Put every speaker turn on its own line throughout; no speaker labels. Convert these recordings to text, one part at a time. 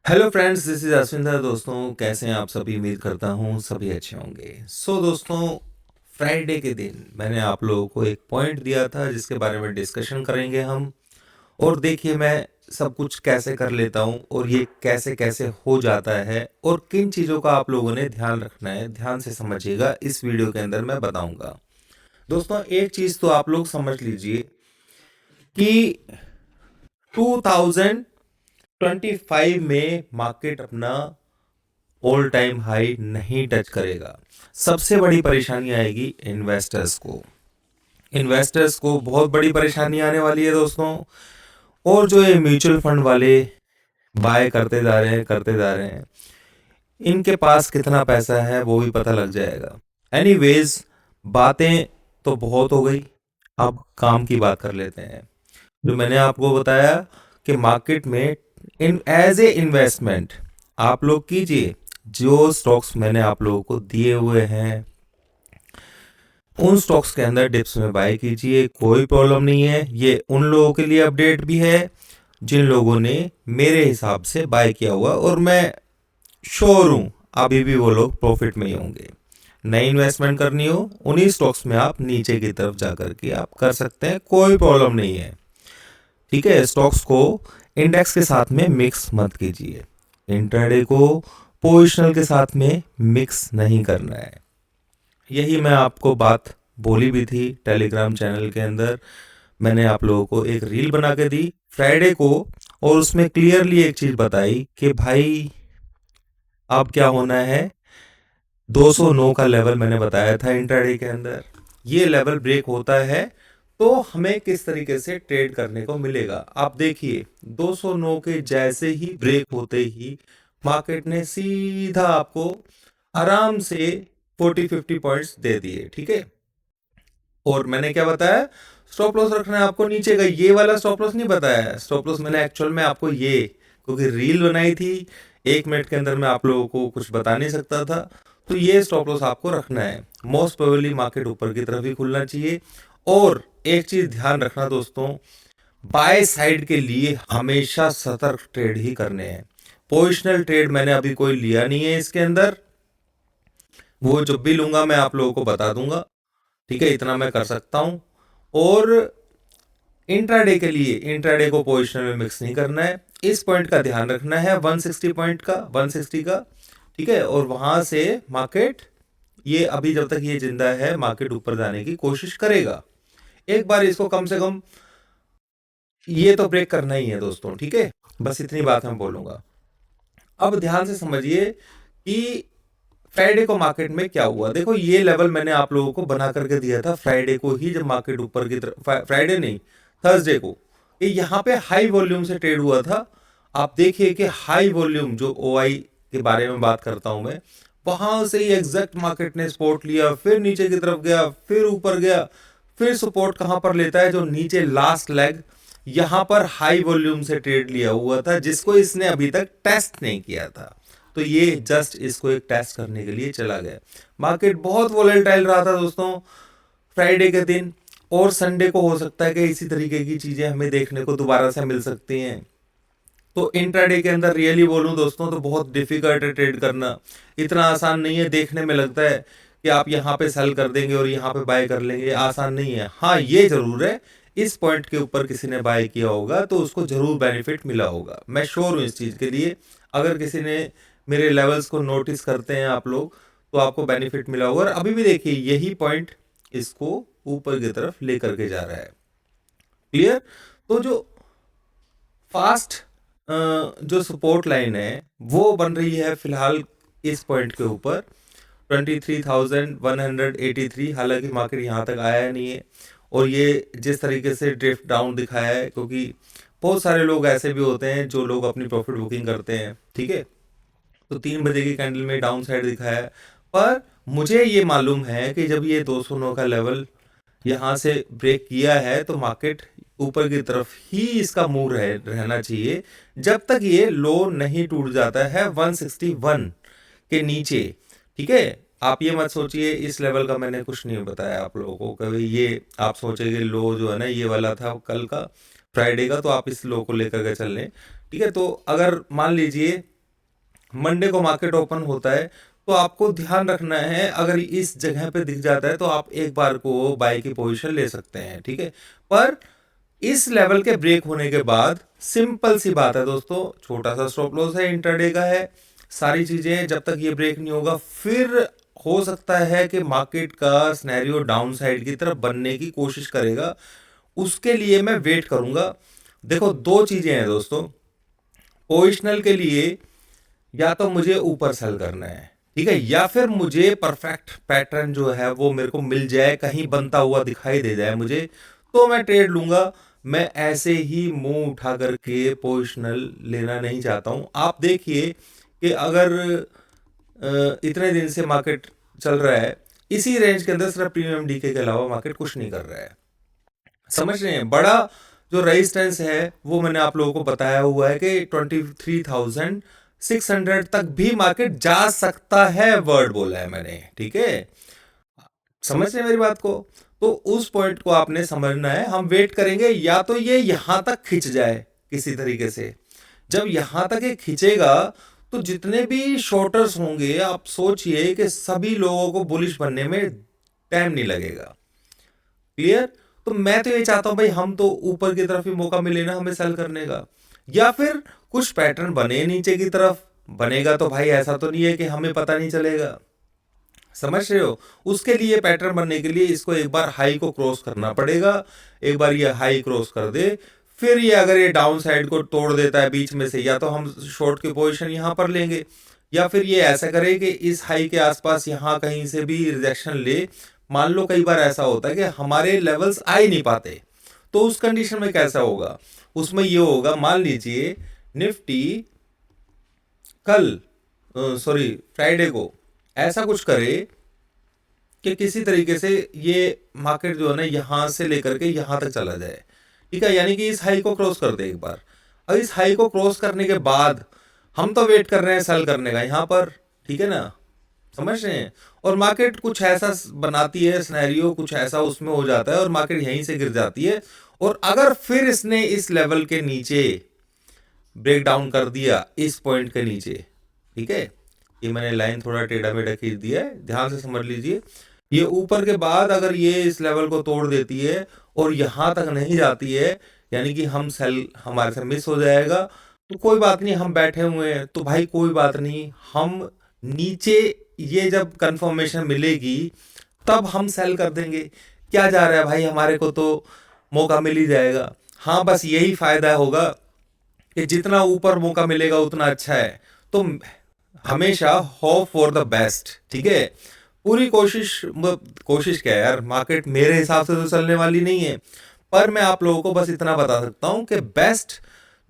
Hello friends, this is Ashwinder. दोस्तों, कैसे हैं आप सभी? उम्मीद करता हूँ सभी अच्छे होंगे। दोस्तों, फ्राइडे के दिन मैंने आप लोगों को एक पॉइंट दिया था जिसके बारे में डिस्कशन करेंगे हम। और देखिए, मैं सब कुछ कैसे कर लेता हूँ और ये कैसे कैसे हो जाता है और किन चीज़ों का आप लोगों ने ध्यान रखना है, ध्यान से समझिएगा। इस वीडियो के अंदर मैं बताऊंगा। दोस्तों, एक चीज़ तो आप लोग समझ लीजिए कि 2025 में मार्केट अपना ऑल टाइम हाई नहीं टच करेगा। सबसे बड़ी परेशानी आएगी इन्वेस्टर्स को। इन्वेस्टर्स को बहुत बड़ी परेशानी आने वाली है दोस्तों। और जो ये म्यूचुअल फंड वाले बाय करते जा रहे हैं, इनके पास कितना पैसा है वो भी पता लग जाएगा। एनीवेज, बातें तो बहुत हो गई, अब काम की बात कर लेते हैं। जो मैंने आपको बताया कि मार्केट में इन एज ए इन्वेस्टमेंट आप लोग कीजिए। जो स्टॉक्स मैंने आप लोगों को दिए हुए हैं उन स्टॉक्स के अंदर डिप्स में बाय कीजिए, कोई प्रॉब्लम नहीं है। ये उन लोगों के लिए अपडेट भी है जिन लोगों ने मेरे हिसाब से बाय किया हुआ, और मैं श्योर हूं अभी भी वो लोग प्रॉफिट में ही होंगे। नई इन्वेस्टमेंट करनी हो उन्हीं स्टॉक्स में आप नीचे की तरफ जाकर के आप कर सकते हैं, कोई प्रॉब्लम नहीं है। ठीक है, स्टॉक्स को इंडेक्स के साथ में मिक्स मत कीजिए। इंट्राडे को पोजिशनल के साथ में मिक्स नहीं करना है। यही मैं आपको बात बोली भी थी टेलीग्राम चैनल के अंदर। मैंने आप लोगों को एक रील बना के दी फ्राइडे को, और उसमें क्लियरली एक चीज बताई कि भाई अब क्या होना है। 209 का लेवल मैंने बताया था इंट्राडे के अंदर, ये लेवल ब्रेक होता है तो हमें किस तरीके से ट्रेड करने को मिलेगा। आप देखिए, 209 के जैसे ही ब्रेक होते ही मार्केट ने सीधा आपको आराम से 40-50 पॉइंट्स दे दिए। ठीक है, और मैंने क्या बताया? स्टॉप लॉस रखना है आपको नीचे का। ये वाला स्टॉप लॉस नहीं बताया। स्टॉप लॉस मैंने एक्चुअल में आपको ये, क्योंकि रील बनाई थी 1 मिनट के अंदर, मैं आप लोगों को कुछ बता नहीं सकता था, तो ये स्टॉप लॉस आपको रखना है। मोस्ट प्रोबेबली मार्केट ऊपर की तरफ ही खुलना चाहिए। और एक चीज ध्यान रखना दोस्तों, बाय साइड के लिए हमेशा सतर्क ट्रेड ही करने हैं। पोजिशनल ट्रेड मैंने अभी कोई लिया नहीं है इसके अंदर, वो जब भी लूंगा मैं आप लोगों को बता दूंगा। ठीक है, इतना मैं कर सकता हूं। और इंट्राडे के लिए इंट्राडे को पोजिशनल में मिक्स नहीं करना है। इस पॉइंट का ध्यान रखना है, 160 पॉइंट का, 160 का। ठीक है, और वहां से मार्केट, ये अभी जब तक ये जिंदा है मार्केट ऊपर जाने की कोशिश करेगा। एक बार इसको कम से कम ये तो ब्रेक करना ही है दोस्तों। ठीक है, बस इतनी बात मैं बोलूंगा। अब ध्यान से समझिए कि फ्राइडे को मार्केट में क्या हुआ। देखो, ये लेवल मैंने आप लोगों को बना करके दिया था फ्राइडे को ही, जब मार्केट ऊपर की तरफ, फ्राइडे नहीं, थर्सडे को। ये यहाँ पे हाई वॉल्यूम से ट्रेड हुआ था। आप देखिए कि हाई वॉल्यूम, जो ओआई के बारे में बात करता हूं मैं, वहां से ही एग्जैक्ट मार्केट ने सपोर्ट लिया, फिर नीचे की तरफ गया, फिर ऊपर गया। फिर सपोर्ट कहां पर लेता है? जो नीचे लास्ट लेग, यहां पर हाई वॉल्यूम से ट्रेड लिया हुआ था, जिसको इसने अभी तक टेस्ट नहीं किया था। तो ये जस्ट इसको एक टेस्ट करने के लिए चला गया। मार्केट बहुत वोलेटाइल रहा था दोस्तों फ्राइडे के दिन, और संडे को हो सकता है कि इसी तरीके की चीजें हमें देखने को दोबारा से मिल सकती हैं। तो इंट्राडे के अंदर रियली बोलूं दोस्तों तो बहुत डिफिकल्ट है ट्रेड करना। इतना आसान नहीं है। देखने में लगता है कि आप यहाँ पे सेल कर देंगे और यहाँ पे बाय कर लेंगे, आसान नहीं है। हाँ, ये जरूर है, इस पॉइंट के ऊपर किसी ने बाय किया होगा तो उसको जरूर बेनिफिट मिला होगा। मैं श्योर हूँ इस चीज के लिए। अगर किसी ने मेरे लेवल्स को नोटिस करते हैं आप लोग, तो आपको बेनिफिट मिला होगा। और अभी भी देखिए, यही पॉइंट इसको ऊपर की तरफ लेकर के जा रहा है। क्लियर? तो जो फास्ट जो सपोर्ट लाइन है वो बन रही है फिलहाल इस पॉइंट के ऊपर 23,183। हालांकि मार्केट यहाँ तक आया नहीं है, और ये जिस तरीके से ड्रिफ्ट डाउन दिखाया है, क्योंकि बहुत सारे लोग ऐसे भी होते हैं जो लोग अपनी प्रॉफिट बुकिंग करते हैं। ठीक है, तो 3 बजे की कैंडल में डाउन साइड दिखाया है। पर मुझे ये मालूम है कि जब ये 209 का लेवल यहाँ से ब्रेक किया है तो मार्केट ऊपर की तरफ ही इसका मूव रहना चाहिए, जब तक ये लो नहीं टूट जाता है 161 के नीचे। ठीक है, आप ये मत सोचिए, इस लेवल का मैंने कुछ नहीं बताया आप लोगों को। कभी ये आप सोचेंगे लो जो है ना ये वाला था कल का फ्राइडे का, तो आप इस लो को लेकर के चल लें। ठीक है, तो अगर मान लीजिए मंडे को मार्केट ओपन होता है तो आपको ध्यान रखना है, अगर इस जगह पे दिख जाता है तो आप एक बार को बाय की पोजीशन ले सकते हैं, ठीक है। पर इस लेवल के ब्रेक होने के बाद सिंपल सी बात है दोस्तों, छोटा सा स्टॉप लॉस है, इंट्राडे का है, सारी चीजें, जब तक ये ब्रेक नहीं होगा फिर हो सकता है कि मार्केट का सिनेरियो डाउन साइड की तरफ बनने की कोशिश करेगा, उसके लिए मैं वेट करूंगा। देखो दो चीजें हैं दोस्तों, पोजिशनल के लिए या तो मुझे ऊपर सेल करना है, ठीक है, या फिर मुझे परफेक्ट पैटर्न जो है वो मेरे को मिल जाए, कहीं बनता हुआ दिखाई दे जाए मुझे, तो मैं ट्रेड लूंगा। मैं ऐसे ही मुंह उठा करके पोजिशनल लेना नहीं चाहता हूं। आप देखिए कि अगर इतने दिन से मार्केट चल रहा है इसी रेंज के अंदर, सिर्फ प्रीमियम डीके के अलावा मार्केट कुछ नहीं कर रहा है, समझ रहे हैं। बड़ा जो रेजिस्टेंस है वो मैंने आप लोगों को बताया हुआ है कि 23,600 तक भी मार्केट जा सकता है, वर्ड बोला है मैंने, ठीक है, समझ रहे हैं मेरी बात को। तो उस पॉइंट को आपने समझना है। हम वेट करेंगे या तो ये यहां तक खिंच जाए किसी तरीके से, जब यहां तक ये खिंचेगा तो जितने भी शॉर्टर्स होंगे आप सोचिए कि सभी लोगों को बुलिश बनने में टाइम नहीं लगेगा, क्लियर। तो मैं तो ये चाहता हूं भाई हम तो ऊपर की तरफ ही मौका मिले ना हमें सेल करने का, या फिर कुछ पैटर्न बने नीचे की तरफ, बनेगा तो भाई ऐसा तो नहीं है कि हमें पता नहीं चलेगा, समझ रहे हो। उसके लिए पैटर्न बनने के लिए इसको एक बार हाई को क्रॉस करना पड़ेगा, एक बार ये हाई क्रॉस कर दे, फिर ये अगर ये डाउन साइड को तोड़ देता है बीच में से, या तो हम शॉर्ट की पोजीशन यहां पर लेंगे, या फिर ये ऐसा करे कि इस हाई के आसपास यहां कहीं से भी रिजेक्शन ले। मान लो कई बार ऐसा होता है कि हमारे लेवल्स आ ही नहीं पाते, तो उस कंडीशन में कैसा होगा, उसमें ये होगा, मान लीजिए निफ्टी कल सॉरी फ्राइडे को ऐसा कुछ करे कि किसी तरीके से ये मार्केट जो है ना यहां से लेकर के यहां तक चला जाए, ठीक है, यानी कि इस हाई को क्रॉस कर दे एक बार। और इस हाई को क्रॉस करने के बाद हम तो वेट कर रहे हैं सेल करने का यहां पर, ठीक है ना, समझ रहे हैं। और मार्केट कुछ ऐसा बनाती है सिनेरियो, कुछ ऐसा उसमें हो जाता है और मार्केट यहीं से गिर जाती है, और अगर फिर इसने इस लेवल के नीचे ब्रेक डाउन कर दिया, इस पॉइंट के नीचे, ठीक है, ये मैंने लाइन थोड़ा टेढ़ा मेढ़ा खींच दिया है, ध्यान से समझ लीजिए। ये ऊपर के बाद अगर ये इस लेवल को तोड़ देती है और यहां तक नहीं जाती है, यानी कि हम सेल हमारे से मिस हो जाएगा, तो कोई बात नहीं, हम बैठे हुए हैं तो भाई कोई बात नहीं, हम नीचे ये जब कंफर्मेशन मिलेगी तब हम सेल कर देंगे, क्या जा रहा है भाई, हमारे को तो मौका मिल ही जाएगा। हाँ बस यही फायदा होगा कि जितना ऊपर मौका मिलेगा उतना अच्छा है, तो हमेशा होप फॉर द बेस्ट, ठीक है। पूरी कोशिश, कोशिश क्या है यार, मार्केट मेरे हिसाब से तो चलने वाली नहीं है, पर मैं आप लोगों को बस इतना बता सकता हूं कि बेस्ट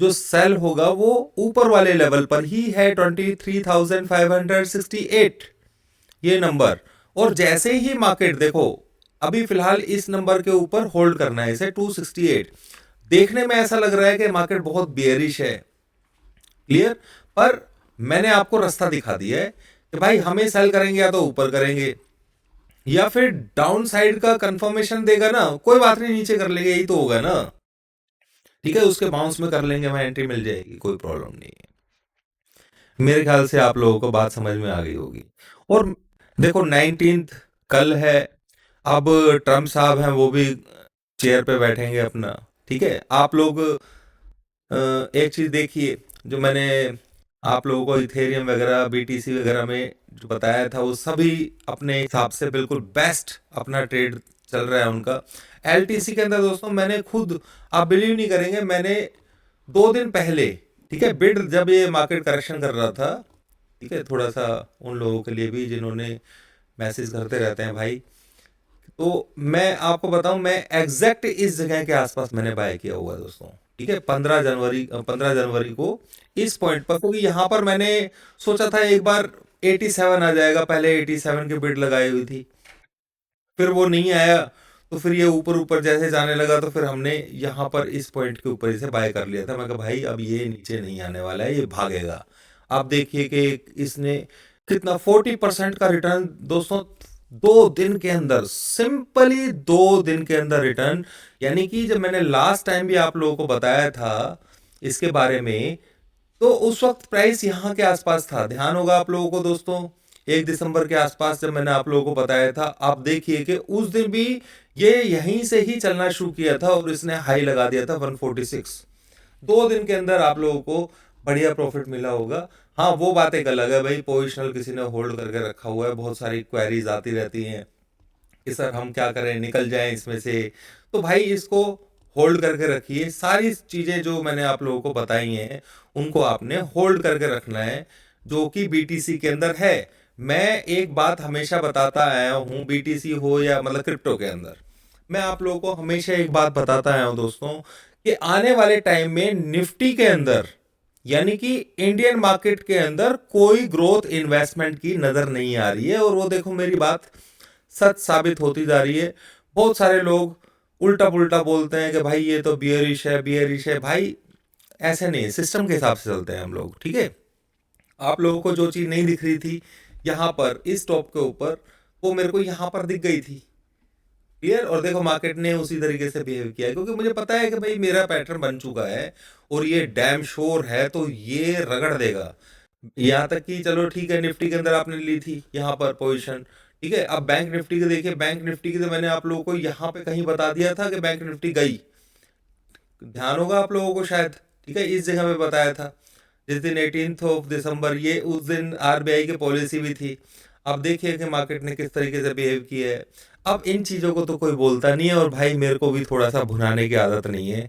जो सेल होगा वो ऊपर वाले लेवल पर ही है, 23,568 ये नंबर। और जैसे ही मार्केट देखो अभी फिलहाल इस नंबर के ऊपर होल्ड करना है इसे, 268, देखने में ऐसा लग रहा है कि मार्केट बहुत बेयरिश है, क्लियर, पर मैंने आपको रास्ता दिखा दिया है कि भाई हमें सेल करेंगे या तो ऊपर करेंगे, या फिर डाउन साइड का कंफर्मेशन देगा ना, कोई बात नहीं नीचे कर लेंगे, यही तो होगा ना, ठीक है, उसके बाउंस में कर लेंगे, हमें एंट्री मिल जाएगी, कोई प्रॉब्लम नहीं है। मेरे ख्याल से आप लोगों को बात समझ में आ गई होगी। और देखो 19th कल है, अब ट्रम्प साहब हैं वो भी चेयर पे बैठेंगे अपना, ठीक है। आप लोग एक चीज देखिए, जो मैंने आप लोगों को इथेरियम वगैरह बीटीसी वगैरह में जो बताया था वो सभी अपने हिसाब से बिल्कुल बेस्ट अपना ट्रेड चल रहा है उनका। एलटीसी के अंदर दोस्तों मैंने खुद, आप बिलीव नहीं करेंगे, मैंने 2 दिन पहले, ठीक है, बिड जब ये मार्केट करेक्शन कर रहा था, ठीक है, थोड़ा सा उन लोगों के लिए भी जिन्होंने मैसेज करते रहते हैं भाई, तो मैं आपको बताऊं, मैं एग्जैक्ट इस जगह के आसपास मैंने बाय किया हुआ है दोस्तों, ठीक है, 15 जनवरी को इस पॉइंट पर, क्योंकि यहां पर मैंने सोचा था एक बार 87 आ जाएगा, पहले 87 की बिड लगाई हुई थी, फिर वो नहीं आया, तो फिर ये ऊपर ऊपर जैसे जाने लगा तो फिर हमने यहाँ पर इस पॉइंट के ऊपर इसे बाय कर लिया था। मैं कहा भाई अब ये नीचे नहीं आने वाला है, ये भागेगा। आप देखिए कि इसने कितना 40% का रिटर्न दोस्तों 2 दिन के अंदर, सिंपली 2 दिन के अंदर रिटर्न। यानी कि जब मैंने लास्ट टाइम भी आप लोगों को बताया था इसके बारे में तो उस वक्त प्राइस यहाँ के आसपास था, ध्यान होगा आप लोगों को दोस्तों, 1 दिसंबर के आसपास जब मैंने आप लोगों को बताया था। आप देखिए कि उस दिन भी ये यहीं से ही चलना शुरू किया था और इसने हाई लगा दिया था 146। 2 दिन के अंदर आप लोगों को बढ़िया प्रॉफिट मिला होगा। हाँ, वो बात एक अलग है भाई, पोजिशनल किसी ने होल्ड करके रखा हुआ है, बहुत सारी क्वेरीज आती रहती हैं कि सर हम क्या करें, निकल जाएं इसमें से। तो भाई इसको होल्ड करके रखिए, सारी चीज़ें जो मैंने आप लोगों को बताई हैं उनको आपने होल्ड करके रखना है, जो कि बीटीसी के अंदर है। मैं एक बात हमेशा बताता आया हूँ, बीटीसी हो या मतलब क्रिप्टो के अंदर, मैं आप लोगों को हमेशा एक बात बताता आया हूँ दोस्तों, कि आने वाले टाइम में निफ्टी के अंदर, यानी कि इंडियन मार्केट के अंदर कोई ग्रोथ इन्वेस्टमेंट की नजर नहीं आ रही है। और वो देखो मेरी बात सच साबित होती जा रही है। बहुत सारे लोग उल्टा पुल्टा बोलते हैं कि भाई ये तो बियरिश है, बियरिश है। भाई ऐसे नहीं, सिस्टम के हिसाब से चलते हैं हम लोग, ठीक है। आप लोगों को जो चीज नहीं दिख रही थी यहाँ पर इस टॉप के ऊपर, वो मेरे को यहाँ पर दिख गई थी, क्लियर। और देखो मार्केट ने उसी तरीके से बिहेव किया है, क्योंकि मुझे पता है कि भाई मेरा पैटर्न बन चुका है और ये डैम श्योर है, तो ये रगड़ देगा। यहाँ तक कि चलो ठीक है, निफ्टी के अंदर आपने ली थी यहाँ पर पोजीशन, ठीक है। अब बैंक निफ्टी के देखिए, बैंक निफ्टी की तो मैंने आप लोगों को यहाँ पे कहीं बता दिया था कि बैंक निफ्टी गई, ध्यान होगा आप लोगों को शायद, ठीक है, इस जगह पे बताया था जिस दिन 18 दिसंबर, ये उस दिन आरबीआई की पॉलिसी भी थी। अब देखिए कि मार्केट ने किस तरीके से बिहेव किया है। अब इन चीज़ों को तो कोई बोलता नहीं है, और भाई मेरे को भी थोड़ा सा भुनाने की आदत नहीं है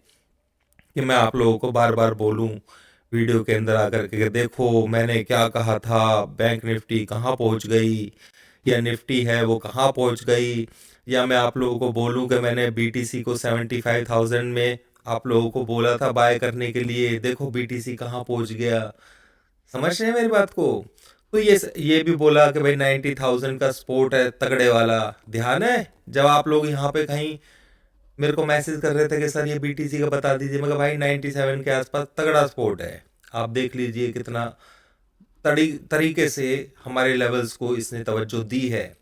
कि मैं आप लोगों को बार बार बोलूं वीडियो के अंदर आकर के, देखो मैंने क्या कहा था, बैंक निफ्टी कहाँ पहुंच गई, या निफ्टी है वो कहाँ पहुंच गई, या मैं आप लोगों को बोलूं कि मैंने बीटीसी को 75,000 में आप लोगों को बोला था बाय करने के लिए, देखो बीटीसी कहाँ पहुंच गया। समझ रहे हैं मेरी बात को। तो ये भी बोला कि भाई 90,000 का सपोर्ट है तगड़े वाला, ध्यान है। जब आप लोग यहाँ पे कहीं मेरे को मैसेज कर रहे थे कि सर ये बीटीसी का बता दीजिए, मैं कहा भाई 97 के आसपास तगड़ा सपोर्ट है, आप देख लीजिए कितना तरीके से हमारे लेवल्स को इसने तवज्जो दी है।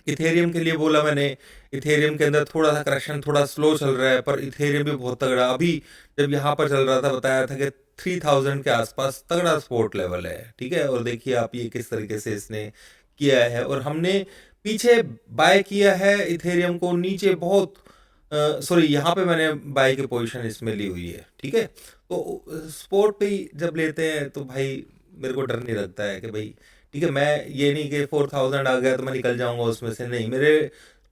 इथेरियम के लिए बोला मैंने, इथेरियम के अंदर थोड़ा सा करेक्शन, थोड़ा स्लो चल रहा है, पर इथेरियम भी बहुत तगड़ा, अभी जब यहाँ पर चल रहा था बताया था कि 3000 के आसपास तगड़ा सपोर्ट लेवल है, ठीक है। और देखिए आप ये किस तरीके से इसने किया है, और हमने पीछे बाय किया है इथेरियम को नीचे बहुत, सॉरी यहाँ पे मैंने बाय की पोजीशन इसमें ली हुई है, ठीक है। तो स्पोर्ट पे ही जब लेते हैं तो भाई मेरे को डर नहीं लगता है कि भाई ठीक है, मैं ये नहीं कि 4000 आ गया तो मैं निकल जाऊंगा उसमें से, नहीं, मेरे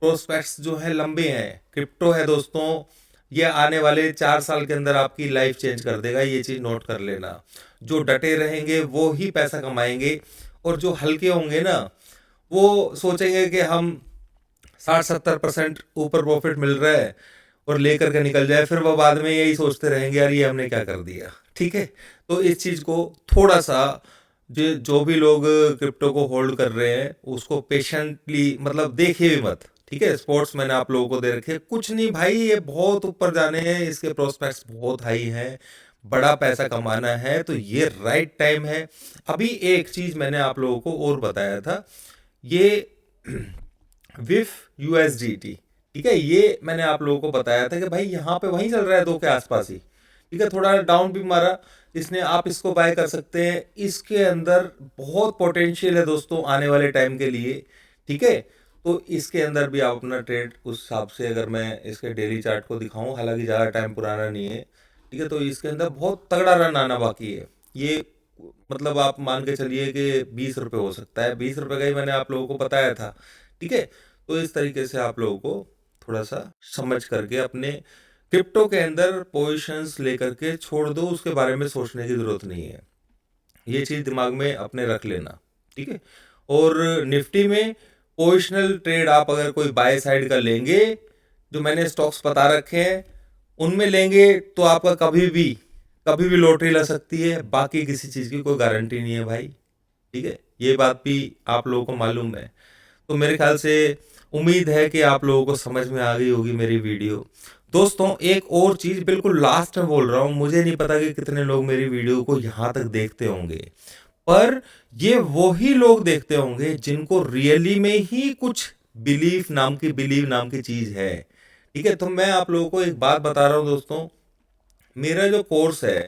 प्रोस्पेक्ट्स जो है लंबे हैं। क्रिप्टो है दोस्तों, ये आने वाले 4 साल के अंदर आपकी लाइफ चेंज कर देगा, ये चीज़ नोट कर लेना। जो डटे रहेंगे वो ही पैसा कमाएंगे, और जो हल्के होंगे ना वो सोचेंगे कि हम 60-70% ऊपर प्रॉफिट मिल रहा है और लेकर के निकल जाए, फिर वो बाद में यही सोचते रहेंगे यार ये हमने क्या कर दिया, ठीक है। तो इस चीज़ को थोड़ा सा, जो भी लोग क्रिप्टो को होल्ड कर रहे हैं उसको पेशेंटली मतलब देखिए भी मत, ठीक है। स्पोर्ट्स मैंने आप लोगों को दे रखे, कुछ नहीं भाई, ये बहुत ऊपर जाने हैं, इसके प्रोस्पेक्ट्स बहुत हाई हैं, बड़ा पैसा कमाना है तो ये राइट टाइम है। अभी एक चीज मैंने आप लोगों को और बताया था, ये विफ यूएसडीटी, ठीक है, ये मैंने आप लोगों को बताया था कि भाई यहाँ पे वहीं चल रहा है 2 के आसपास ही, ठीक है। थोड़ा डाउन भी मारा इसने, आप इसको बाय कर सकते हैं, इसके अंदर बहुत पोटेंशियल है दोस्तों आने वाले टाइम के लिए, ठीक है। तो इसके अंदर भी आप अपना ट्रेड उस हिसाब से, अगर मैं इसके डेली चार्ट को दिखाऊं, हालांकि ज़्यादा टाइम पुराना नहीं है, ठीक है, तो इसके अंदर बहुत तगड़ा रन आना बाकी है। ये मतलब आप मान के चलिए कि 20 रुपये हो सकता है, 20 रुपये का ही मैंने आप लोगों को बताया था, ठीक है। तो इस तरीके से आप लोगों को थोड़ा सा समझ करके अपने क्रिप्टो के अंदर पोजीशंस लेकर के छोड़ दो, उसके बारे में सोचने की जरूरत नहीं है, ये चीज दिमाग में अपने रख लेना, ठीक है। और निफ्टी में पोजिशनल ट्रेड आप अगर कोई बाय साइड का लेंगे, जो मैंने स्टॉक्स बता रखे हैं उनमें लेंगे, तो आपका कभी भी लॉटरी लग सकती है, बाकी किसी चीज की कोई गारंटी नहीं है भाई, ठीक है। ये बात भी आप लोगों को मालूम है। तो मेरे ख्याल से उम्मीद है कि आप लोगों को समझ में आ गई होगी मेरी वीडियो। दोस्तों एक और चीज बिल्कुल लास्ट में बोल रहा हूँ, मुझे नहीं पता कि कितने लोग मेरी वीडियो को यहाँ तक देखते होंगे, पर ये वो ही लोग देखते होंगे जिनको रियली में ही कुछ बिलीव नाम की चीज है, ठीक है। तो मैं आप लोगों को एक बात बता रहा हूँ दोस्तों, मेरा जो कोर्स है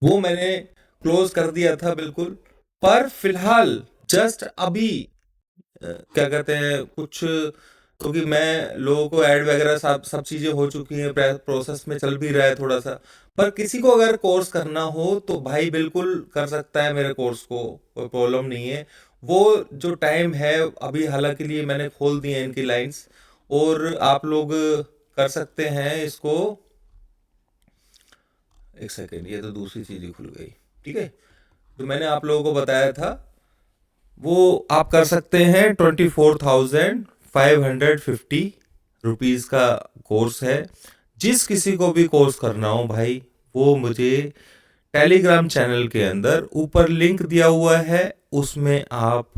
वो मैंने क्लोज कर दिया था बिल्कुल। पर फिलहाल जस्ट अभी क्या कहते हैं कुछ, क्योंकि मैं लोगों को ऐड वगैरह सब सब चीज़ें हो चुकी हैं, प्रोसेस में चल भी रहा है थोड़ा सा। पर किसी को अगर कोर्स करना हो तो भाई बिल्कुल कर सकता है मेरे कोर्स को, कोई प्रॉब्लम नहीं है। वो जो टाइम है अभी हालांकि लिए मैंने खोल दिए हैं इनकी लाइंस, और आप लोग कर सकते हैं इसको। एक सेकेंड, ये तो दूसरी चीज़ ही खुल गई। ठीक है, तो मैंने आप लोगों को बताया था वो आप कर सकते हैं। 24,550 रुपीज़ का कोर्स है। जिस किसी को भी कोर्स करना हो भाई, वो मुझे टेलीग्राम चैनल के अंदर ऊपर लिंक दिया हुआ है, उसमें आप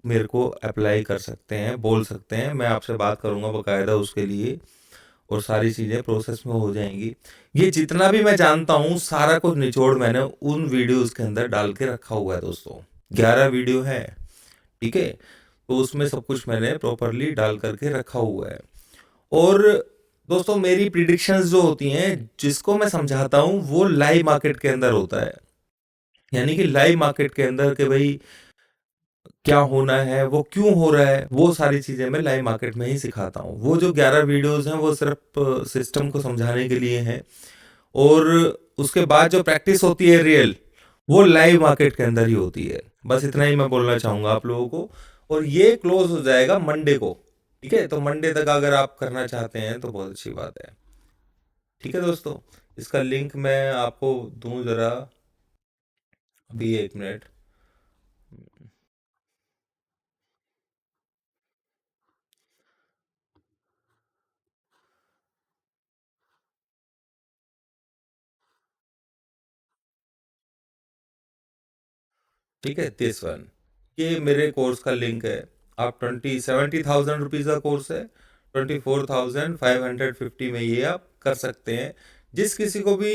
मेरे को अप्लाई कर सकते हैं, बोल सकते हैं, मैं आपसे बात करूंगा बकायदा उसके लिए, और सारी चीज़ें प्रोसेस में हो जाएंगी। ये जितना भी मैं जानता हूँ सारा कुछ निचोड़ मैंने उन वीडियोस के अंदर डाल के रखा हुआ है दोस्तों। 11 वीडियो है, ठीक है, तो उसमें सब कुछ मैंने प्रॉपरली डाल करके रखा हुआ है। और दोस्तों मेरी प्रिडिक्शंस जो होती हैं, जिसको मैं समझाता हूँ, वो लाइव मार्केट के अंदर होता है। यानी कि लाइव मार्केट के अंदर के भाई क्या होना है, वो क्यों हो रहा है, वो सारी चीजें मैं लाइव मार्केट में ही सिखाता हूँ। वो जो 11 वीडियोस हैं वो सिर्फ सिस्टम को समझाने के लिए हैं। और उसके बाद जो प्रैक्टिस होती है रियल, वो लाइव मार्केट के अंदर ही होती है। बस इतना ही मैं बोलना चाहूंगा आप लोगों को। और ये क्लोज हो जाएगा मंडे को। ठीक है, तो मंडे तक अगर आप करना चाहते हैं तो बहुत अच्छी बात है। ठीक है दोस्तों, इसका लिंक मैं आपको दूं जरा, अभी एक मिनट। ठीक है, दिस वन, ये मेरे कोर्स का लिंक है। आप 70,000 रुपीज़ का कोर्स है, 24,550 में ये आप कर सकते हैं। जिस किसी को भी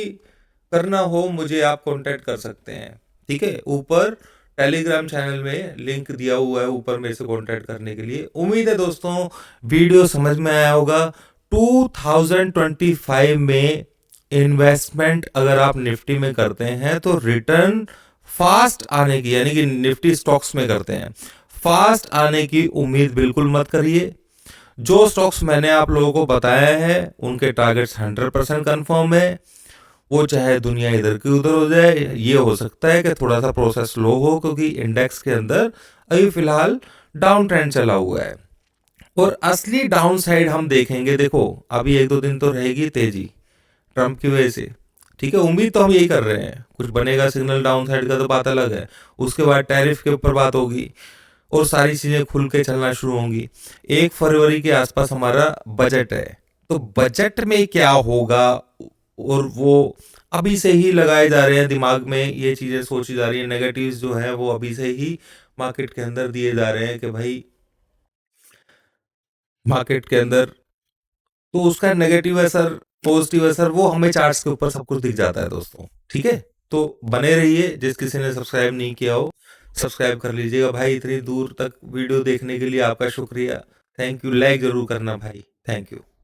करना हो मुझे आप कांटेक्ट कर सकते हैं। ठीक है, ऊपर टेलीग्राम चैनल में लिंक दिया हुआ है ऊपर मेरे से कांटेक्ट करने के लिए। उम्मीद है दोस्तों वीडियो समझ में आया होगा। 2025 में इन्वेस्टमेंट अगर आप निफ्टी में करते हैं तो रिटर्न फास्ट आने की, यानी कि निफ्टी स्टॉक्स में करते हैं, फास्ट आने की उम्मीद बिल्कुल मत करिए। जो स्टॉक्स मैंने आप लोगों को बताया है उनके टारगेट्स 100% कन्फर्म है। वो चाहे दुनिया इधर की उधर हो जाए, ये हो सकता है कि थोड़ा सा प्रोसेस लो हो, क्योंकि इंडेक्स के अंदर अभी फिलहाल डाउन ट्रेंड चला हुआ है। और असली डाउन साइड हम देखेंगे, देखो अभी एक दो दिन तो रहेगी तेजी ट्रम्प की वजह से। ठीक है, उम्मीद तो हम यही कर रहे हैं, कुछ बनेगा सिग्नल डाउन साइड का तो बात अलग है। उसके बाद टैरिफ के ऊपर बात होगी और सारी चीजें खुल के चलना शुरू होंगी। 1 फरवरी के आसपास हमारा बजट है, तो बजट में क्या होगा, और वो अभी से ही लगाए जा रहे हैं दिमाग में, ये चीजें सोची जा रही है, नेगेटिव्स जो है वो अभी से ही मार्केट के अंदर दिए जा रहे हैं कि भाई मार्केट के अंदर, तो उसका नेगेटिव असर पॉजिटिव असर वो हमें चार्ट्स के ऊपर सब कुछ दिख जाता है दोस्तों। ठीक है, तो बने रहिए। जिस किसी ने सब्सक्राइब नहीं किया हो सब्सक्राइब कर लीजिएगा भाई। इतनी दूर तक वीडियो देखने के लिए आपका शुक्रिया, थैंक यू। लाइक जरूर करना भाई, थैंक यू।